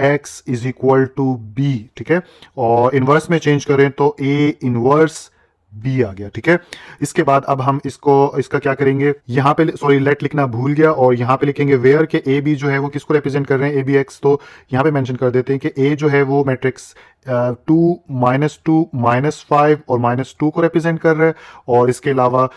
x is equal to B, ठीक है, और इनवर्स में चेंज करें तो A इनवर्स बी आ गया, ठीक है। इसके बाद अब हम इसका क्या करेंगे, यहाँ पे सॉरी लेट लिखना भूल गया, और यहाँ पे लिखेंगे वेयर के ए बी जो है वो किसको रिप्रेजेंट कर रहे हैं, ए बी एक्स। तो यहाँ पे मेंशन कर देते हैं कि ए जो है वो मैट्रिक्स 2 -2 -5 और -2 को रिप्रेजेंट कर रहा है, और इसके अलावा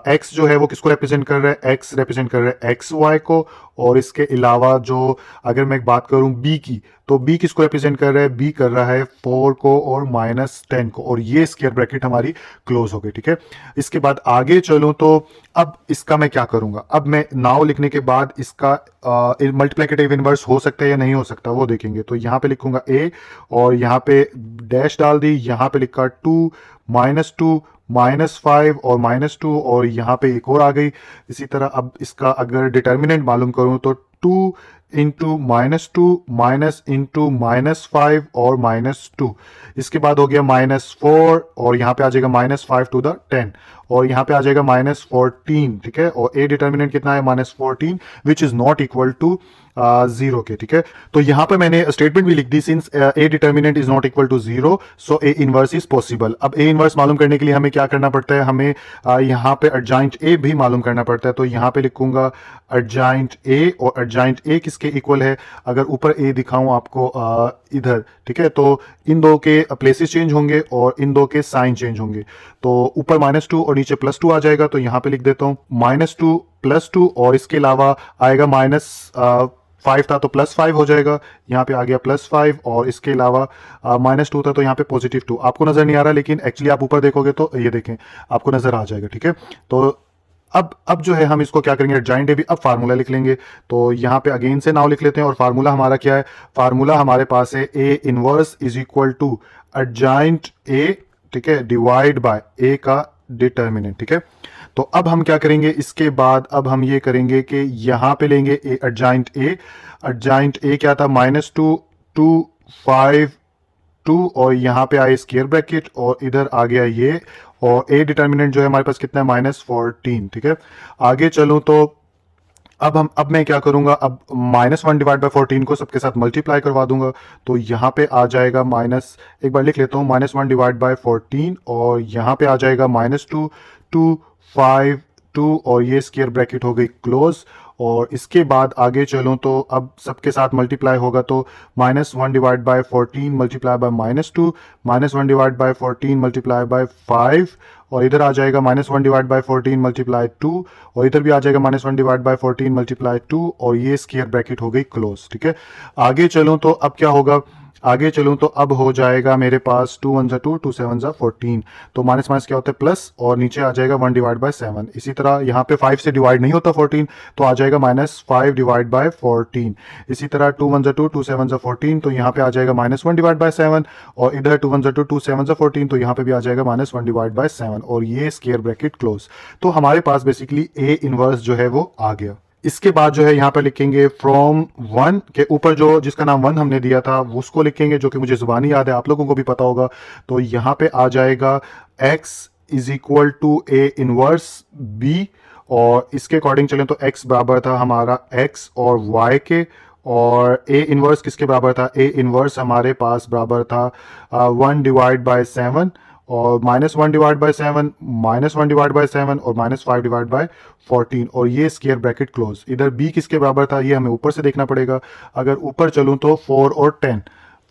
एक्स जो है वो किसको रिप्रेजेंट कर रहा है, एक्स रिप्रेजेंट कर रहा है एक्स वाई को, और इसके अलावा जो अगर मैं बात करूं बी की, तो बी किसको रिप्रेजेंट कर रहा है, बी कर रहा है 4 को और -10 को, और ये स्क्वायर ब्रैकेट हमारी क्लोज हो गई, ठीक है। इसके बाद आगे चलूं तो अब इसका मैं क्या करूंगा, अब मैं नाउ लिखने के बाद इसका मल्टीप्लिकेटिव इनवर्स हो सकता है या नहीं हो सकता वो देखेंगे। तो यहाँ पे लिखूंगा ए और यहाँ पे डैश डाल दी, यहाँ पे लिखा 2 -2 -5 और -2 और यहाँ पे एक और आ गई। इसी तरह अब इसका अगर डिटर्मिनेंट मालूम करूं तो 2 इंटू -2 माइनस इंटू -5 और -2, इसके बाद हो गया -4 और यहाँ पे आ जाएगा -5 टू द 10 और यहाँ पे आ जाएगा -14, ठीक है, और ए डिटर्मिनेंट कितना है -14 which is not equal to 0 के, ठीक है। तो यहाँ पे मैंने स्टेटमेंट भी लिख दी, since A determinant is not equal to 0 so A inverse is possible. अब ए इनवर्स मालूम करने के लिए हमें क्या करना पड़ता है, हमें यहाँ पे एडजॉइंट ए भी मालूम करना पड़ता है। तो यहाँ पे लिखूंगा एडजॉइंट ए, और एडजॉइंट ए किसके इक्वल है, अगर ऊपर ए दिखाऊं आपको इधर, ठीक है, तो इन दो के प्लेसेस चेंज होंगे और इन दो के साइन चेंज होंगे। तो ऊपर -2 और नीचे +2 आ जाएगा, तो यहाँ पे लिख देता हूँ -2 +2 और इसके अलावा आएगा -5 था तो +5 हो जाएगा, यहाँ पे आ गया +5 और इसके अलावा -2 था तो यहाँ पे +2। आपको नजर नहीं आ रहा, लेकिन एक्चुअली आप ऊपर देखोगे तो ये देखें आपको नजर आ जाएगा, ठीक है। तो अब जो है हम इसको क्या करेंगे, एडजॉइंट ए भी, अब फार्मूला लिख लेंगे। तो यहाँ पे अगेन से नाउ लिख लेते हैं, और फार्मूला हमारा क्या है, फार्मूला हमारे पास है A inverse is equal to adjoint A, ठीक है, डिवाइड बाय ए का डिटर्मिनेंट, ठीक है। तो अब हम क्या करेंगे, इसके बाद अब हम ये करेंगे कि यहाँ पे लेंगे एडजॉइंट ए, एडजॉइंट ए क्या था -2 2 5 2 और यहाँ पे आए स्क्वायर ब्रैकेट और इधर आ गया ये, और ए डिटर्मिनेंट जो है हमारे पास कितना है -14, ठीक है। आगे चलूं तो अब मैं क्या करूंगा, अब -1 डिवाइड बाय 14 को सबके साथ मल्टीप्लाई करवा दूंगा। तो यहाँ पे आ जाएगा एक बार लिख लेता हूँ -1 डिवाइड बाय 14 और यहाँ पे आ जाएगा -2 2 5 2 और ये स्क्वायर ब्रैकेट हो गई क्लोज। और इसके बाद आगे चलूं तो अब सबके साथ मल्टीप्लाई होगा, तो -1 divide by 14 multiply by -2 -1 divide by 14 multiply by 5 और इधर आ जाएगा -1 डिवाइड बाय 14 मल्टीप्लाई 2 और इधर भी आ जाएगा -1 डिवाइड बाय 14 मल्टीप्लाई 2 और ये स्क्वायर ब्रैकेट हो गई क्लोज, ठीक है। आगे चलूं तो अब क्या होगा, आगे चलूं तो अब हो जाएगा मेरे पास 2 1 2 2 7 14, तो माइनस माइनस क्या होता है प्लस, और नीचे आ जाएगा 1 डिवाइड बाय 7। इसी तरह यहाँ पे 5 से डिवाइड नहीं होता 14, तो आ जाएगा -5 डिवाइड बाय 14। इसी तरह 2 1 2 2 7 14, तो यहाँ पे आ जाएगा -1 डिवाइड बाय 7 और इधर 2 1 2 2 7 14, तो यहाँ पे भी आ जाएगा -1 डिवाइड बाय 7 और ये स्क्वायर ब्रैकेट क्लोज। तो हमारे पास बेसिकली ए इनवर्स जो है वो आ गया। इसके बाद जो है यहाँ पर लिखेंगे फ्रॉम 1 के ऊपर जो जिसका नाम 1 हमने दिया था उसको लिखेंगे, जो कि मुझे जुबानी याद है, आप लोगों को भी पता होगा। तो यहाँ पे आ जाएगा x is equal to A inverse b, और इसके अकॉर्डिंग चलें तो x बराबर था हमारा x और y के, और a इनवर्स किसके बराबर था, a इनवर्स हमारे पास बराबर था 1 डिवाइड बाय 7 और -1 डिवाइड बाय 7, -1 डिवाइड बाय 7 और -5 डिवाइड बाय 14 और ये स्क्वायर ब्रैकेट क्लोज। इधर b किसके बराबर था ये हमें ऊपर से देखना पड़ेगा। अगर ऊपर चलूँ तो 4 और 10,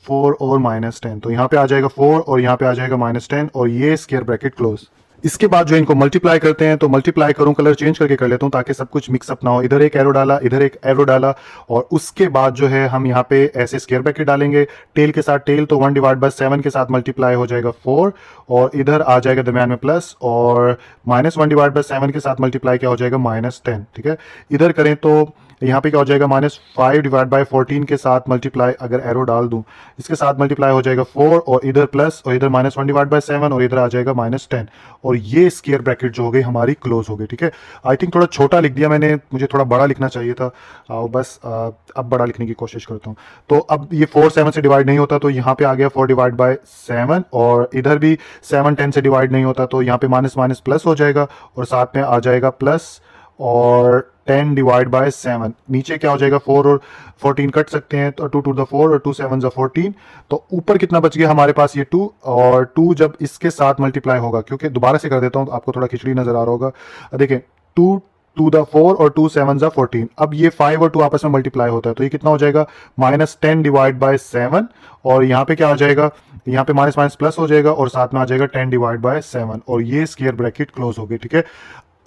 4 और -10, तो यहाँ पे आ जाएगा 4 और यहाँ पे आ जाएगा -10 और ये स्क्वायर ब्रैकेट क्लोज। इसके बाद जो इनको मल्टीप्लाई करते हैं तो मल्टीप्लाई करूं, कलर चेंज करके कर लेता हूं ताकि सब कुछ मिक्सअप ना हो। इधर एक एरो डाला, इधर एक एरो डाला और उसके बाद जो है हम यहाँ पे ऐसे स्क्वायर ब्रैकेट डालेंगे टेल के साथ टेल, तो 1 डिवाइड बाय 7 के साथ मल्टीप्लाई हो जाएगा 4 और इधर आ जाएगा दरम्यान में प्लस और -1 डिवाइड बाय 7 के साथ मल्टीप्लाई क्या हो जाएगा -10। ठीक है, इधर करें तो यहाँ पे क्या हो जाएगा -5 डिवाइड बाय 14 के साथ मल्टीप्लाई, अगर एरो डाल दूं इसके साथ मल्टीप्लाई हो जाएगा 4 और इधर प्लस और इधर -1 डिवाइड बाय 7 और इधर आ जाएगा -10 और ये स्क्वायर ब्रैकेट जो हो गई हमारी क्लोज हो गई। ठीक है, आई थिंक थोड़ा छोटा लिख दिया मैंने, मुझे थोड़ा बड़ा लिखना चाहिए था। अब बड़ा लिखने की कोशिश करता हूँ। तो अब ये 4 7 से डिवाइड नहीं होता तो यहाँ पे आ गया 4 डिवाइड बाय 7 और इधर भी 7 10 से डिवाइड नहीं होता तो यहाँ पे माइनस माइनस प्लस हो जाएगा और साथ में आ जाएगा प्लस और 10 डिवाइड बाय 7। नीचे क्या हो जाएगा 4 और 14 कट सकते हैं तो 2 टू द 4 और 2 7 ज़ा 14। तो ऊपर कितना बच गया हमारे पास ये 2 और 2 जब इसके साथ मल्टीप्लाई होगा, क्योंकि दोबारा से कर देता हूँ आपको थोड़ा खिचड़ी नजर आ रहा होगा। देखें 2 टू द 4 और 2 7 ज़ा 14। अब ये 5 और 2 आपस में मल्टीप्लाई होता है तो ये कितना हो जाएगा -10 डिवाइड बाय 7 और यहाँ पे क्या आ जाएगा, यहाँ पे माइनस माइनस प्लस हो जाएगा और साथ में आ जाएगा 10 डिवाइड बाय 7 और ये स्क्वायर ब्रैकेट क्लोज हो गई। ठीक है,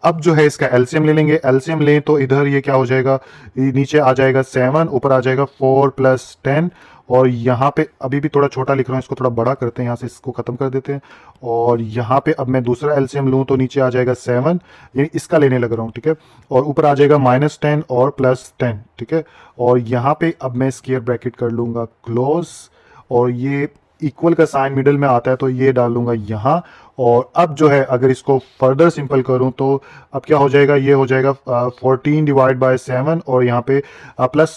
अब जो है इसका एलसीएम ले लेंगे। एलसीएम लें तो इधर ये क्या हो जाएगा, नीचे आ जाएगा 7, ऊपर आ जाएगा 4 + 10 और यहाँ पे अभी भी थोड़ा छोटा लिख रहा हूँ, इसको थोड़ा बड़ा करते हैं, यहाँ से इसको खत्म कर देते हैं और यहाँ पे अब मैं दूसरा एलसीएम लूँ तो नीचे आ जाएगा 7, यानी इसका लेने लग रहा हूँ। ठीक है, और ऊपर आ जाएगा -10 और +10। ठीक है, और यहाँ पे अब मैं स्क्वायर ब्रैकेट कर लूँगा क्लोज और ये इक्वल का साइन मिडल में आता है तो ये डालूंगा यहाँ। और अब जो है अगर इसको फर्दर सिंपल करूं तो अब क्या हो जाएगा, ये हो जाएगा 14 डिवाइड बाय 7 और यहाँ पे प्लस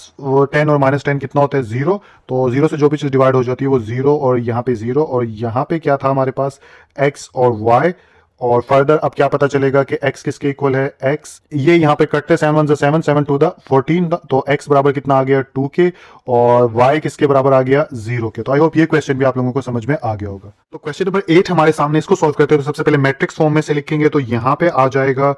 10 और -10 कितना होता है 0, तो 0 से जो भी चीज़ डिवाइड हो जाती है वो 0 और यहाँ पे 0 और यहाँ पे क्या था हमारे पास x और y। और फर्दर अब क्या पता चलेगा कि x किसके इक्वल है, x ये यहाँ पे कटते 7 1 7 7 2 14, तो x बराबर कितना आ गया 2 के और y किसके बराबर आ गया 0 के। तो आई होप ये क्वेश्चन भी आप लोगों को समझ में आ गया होगा। तो क्वेश्चन नंबर 8 हमारे सामने, इसको सॉल्व करते हैं तो सबसे पहले मैट्रिक्स फॉर्म में से लिखेंगे तो यहाँ पे आ जाएगा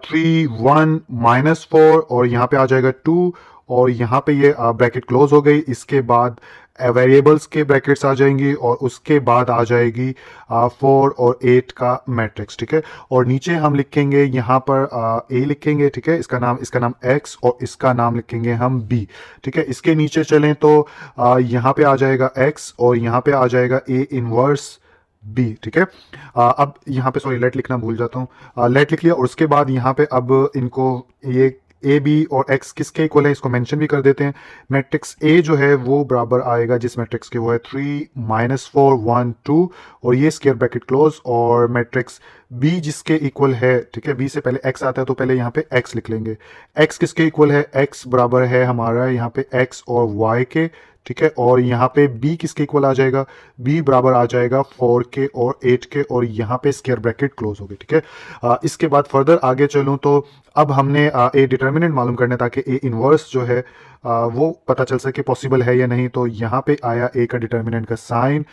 3 1 -4 और यहाँ पे आ जाएगा 2 और यहाँ पे ये ब्रैकेट क्लोज हो गई। इसके बाद वेरिएबल्स के ब्रैकेट्स आ जाएंगी और उसके बाद आ जाएगी 4 और 8 का मैट्रिक्स। ठीक है, और नीचे हम लिखेंगे यहाँ पर ए लिखेंगे। ठीक है, इसका नाम x और इसका नाम लिखेंगे हम b। ठीक है, इसके नीचे चलें तो यहाँ पे आ जाएगा x और यहाँ पे आ जाएगा a इनवर्स b। ठीक है, अब यहाँ पे सॉरी लेट लिखना भूल जाता हूँ, लेट लिख लिया और उसके बाद यहाँ पे अब इनको ये ए बी और एक्स किसके इक्वल है इसको मेंशन भी कर देते हैं। मैट्रिक्स ए जो है वो बराबर आएगा जिस मैट्रिक्स के वो है 3 -4 1 2 और ये स्क्वायर ब्रैकेट क्लोज और मैट्रिक्स बी जिसके इक्वल है। ठीक है, बी से पहले एक्स आता है तो पहले यहाँ पे एक्स लिख लेंगे। एक्स किसके इक्वल है, एक्स बराबर है हमारा यहाँ पे एक्स और वाई के। ठीक है, और यहाँ पे b किसके इक्वल आ जाएगा, b बराबर आ जाएगा 4 के और 8 के और यहाँ पे स्क्वायर ब्रैकेट क्लोज हो गई। ठीक है, इसके बाद फर्दर आगे चलूँ तो अब हमने ए डिटर्मिनेंट मालूम करना ताकि ए इनवर्स जो है वो पता चल सके पॉसिबल है या नहीं। तो यहाँ पे आया ए का डिटर्मिनेंट का साइन,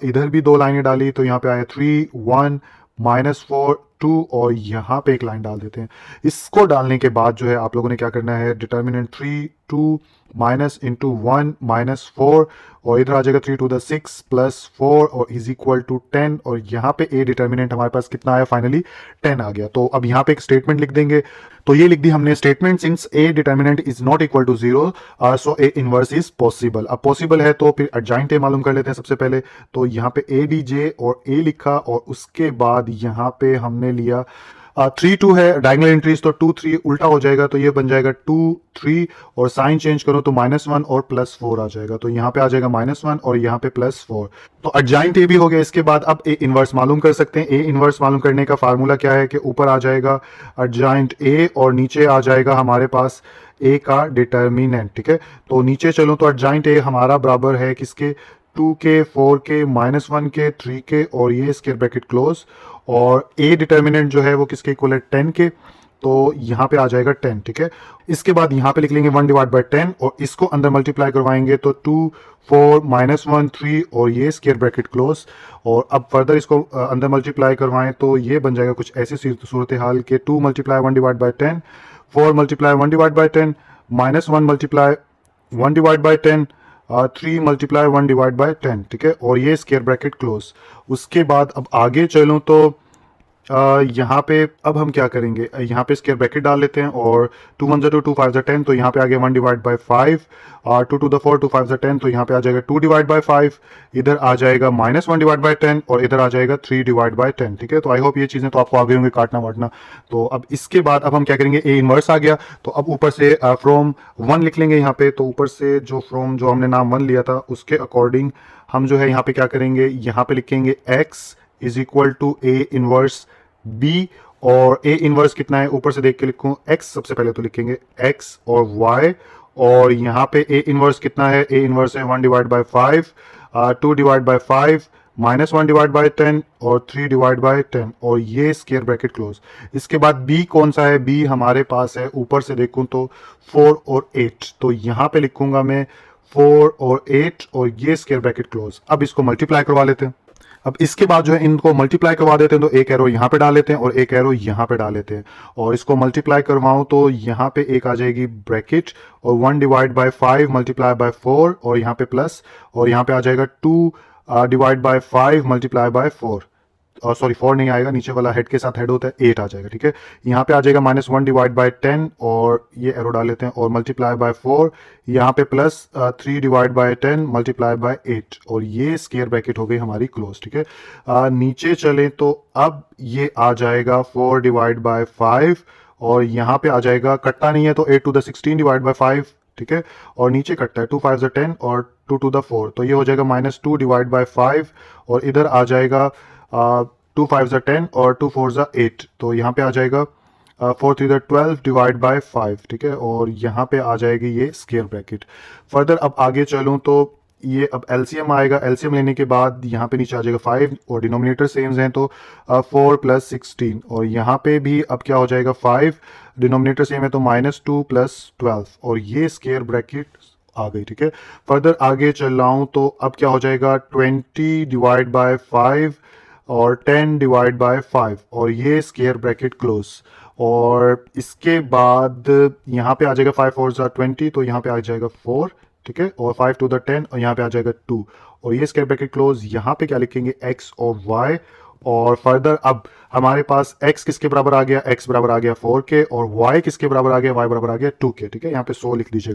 इधर भी 2 लाइनें डाली तो यहाँ पे आया 3 1 -4 2 और यहाँ पे एक लाइन डाल देते हैं। इसको डालने के बाद जो है आप लोगों ने क्या करना है, डिटर्मिनेंट 3 2 माइनस इंटू 1 -4 और इधर आ जाएगा 3 टू द 6 +4 और इज इक्वल टू 10 और यहाँ पे ए डिटर्मिनेंट हमारे पास कितना आया, फाइनली 10 आ गया। तो अब यहाँ पे एक स्टेटमेंट लिख देंगे। तो ये लिख दी हमने statement, since A determinant is not equal to 0 so A inverse is possible. अब पॉसिबल है तो फिर एडजॉइंट ए मालूम कर लेते हैं सबसे पहले। तो यहाँ पे ए डी जे और ए लिखा और उसके बाद यहाँ पे हमने लिया 3 2 है डायगोनल एंट्रीज तो 2 3 उल्टा हो जाएगा तो ये बन जाएगा 2 3 और साइन चेंज करो तो -1 और +4 आ जाएगा। तो यहाँ पे आ जाएगा -1 और यहाँ पे +4। तो एडजॉइंट ए भी हो गया। इसके बाद अब ए इनवर्स मालूम कर सकते हैं। ए इनवर्स मालूम करने का फार्मूला क्या है कि ऊपर आ जाएगा एडजॉइंट ए और नीचे आ जाएगा हमारे पास ए का डिटर्मिनेंट। ठीक है, तो नीचे चलो तो एडजॉइंट ए हमारा बराबर है किसके, 2 के 4 के -1 के 3 के और ये स्क्वायर ब्रैकेट क्लोज और ए डिटर्मिनेंट जो है वो किसके इक्वल है 10 के। तो यहाँ पे आ जाएगा 10, ठीक है। इसके बाद यहाँ पे लिख लेंगे 1 डिवाइड बाई 10 और इसको अंदर मल्टीप्लाई करवाएंगे तो 2 4 -1 3 और ये स्क्वायर ब्रैकेट क्लोज। और अब फर्दर इसको अंदर मल्टीप्लाई करवाएं तो ये बन जाएगा कुछ ऐसी सूरत हाल के 2 multiply 1 divide by 10, 4 multiply 1 divide by 10, -1 multiply 1 divide by 10, 3 multiply 1 divide by 10, ठीक है। और ये स्क्वायर ब्रैकेट क्लोज। उसके बाद अब आगे चलूँ तो यहाँ पे अब हम क्या करेंगे, यहाँ पे स्क्वायर ब्रैकेट डाल लेते हैं और 2 1 2 2 5 10, तो यहाँ पे आ गया 1 डिवाइड बाई 5, 2 2 4 2 5 10, तो यहाँ पे आ जाएगा 2 डिवाइड बाई 5, इधर आ जाएगा -1 डिवाइड बाई 10 और इधर आ जाएगा 3 डिवाइड बाई 10, ठीक है। तो आई होप ये चीज़ें तो आपको आ गई होंगी काटना वाटना। तो अब इसके बाद अब हम क्या करेंगे, ए इनवर्स आ गया तो अब ऊपर से फ्रॉम 1 लिख लेंगे यहाँ पे। तो ऊपर से जो फ्रॉम जो हमने नाम 1 लिया था उसके अकॉर्डिंग हम जो है यहाँ पे क्या करेंगे, यहाँ पे लिखेंगे x is equal to A inverse B. और ए इनवर्स कितना है ऊपर से देख के लिखूं, x सबसे पहले तो लिखेंगे x और y। और यहाँ पे ए इनवर्स कितना है, ए इनवर्स है 1 divide by 5, 2 divide by 5, -1 divide by 10 और 3 डिवाइड बाई 10 और ये स्क्वायर ब्रैकेट क्लोज। इसके बाद b कौन सा है, b हमारे पास है ऊपर से देखूं तो 4 और 8, तो यहाँ पे लिखूंगा मैं 4 और 8 और ये स्क्वायर ब्रैकेट क्लोज। अब इसको मल्टीप्लाई करवा लेते हैं। अब इसके बाद जो है इनको मल्टीप्लाई करवा देते हैं तो एक एरो यहाँ पे डाल लेते हैं और एक एरो यहाँ पे डाल लेते हैं और इसको मल्टीप्लाई करवाऊं तो यहाँ पे एक आ जाएगी ब्रैकेट और 1 डिवाइड बाई 5 मल्टीप्लाई बाय 4 और यहाँ पे प्लस और यहाँ पे आ जाएगा 2 डिवाइड बाय 5 मल्टीप्लाई बाय 4 और सॉरी 4 नहीं आएगा, नीचे वाला हेड के साथ हेड होता है 8 आ जाएगा, ठीक है। यहाँ पे आ जाएगा -1 डिवाइड बाय 10 और ये एरो डाल लेते हैं और मल्टीप्लाई बाय 4, यहाँ पे plus 3 divide bye 10 multiply by 8 और ये स्क्वायर ब्रैकेट हो गई हमारी क्लोज, ठीक है। नीचे चलें तो अब ये आ जाएगा 4 डिवाइड बाय 5 और यहाँ पे आ जाएगा, कट्टा नहीं है तो 8 टू द 16 डिवाइड बाय 5, ठीक है। और नीचे कट्टा है 2 5 10 और 2 टू द 4, तो ये हो जाएगा -2 डिवाइड बाय 5 और इधर आ जाएगा 2 5 10 और 2 4 8, तो यहाँ पे आ जाएगा 4 3 12 डिवाइड बाय 5, ठीक है। और यहाँ पे आ जाएगी ये स्क्वायर ब्रैकेट। फर्दर अब आगे चलूँ तो ये अब एलसीएम आएगा, एलसीएम लेने के बाद यहाँ पे नीचे आ जाएगा 5 और डिनोमिनेटर सेम्स हैं तो 4 + 16 और यहाँ पे भी अब क्या हो जाएगा 5, डिनोमिनेटर सेम है तो -2 + 12 और ये स्क्वायर ब्रैकेट आ गई, ठीक है। फर्दर आगे चल रहा हूँ तो अब क्या हो जाएगा 20 डिवाइड बाय 5 और 10 डिवाइड बाय 5 और ये स्क्वायर ब्रैकेट क्लोज। और इसके बाद यहाँ पे आ जाएगा 5 4 20, तो यहाँ पे आ जाएगा 4, ठीक है। और 5 2 10 और यहाँ पे आ जाएगा 2 और ये स्क्वायर ब्रैकेट क्लोज। यहाँ पे क्या लिखेंगे x और y। और फर्दर अब हमारे पास x किसके बराबर आ गया, x बराबर आ गया 4 के और y किसके बराबर आ गया, y बराबर आ गया 2 के, ठीक है। यहाँ पे 100 लिख दीजिएगा।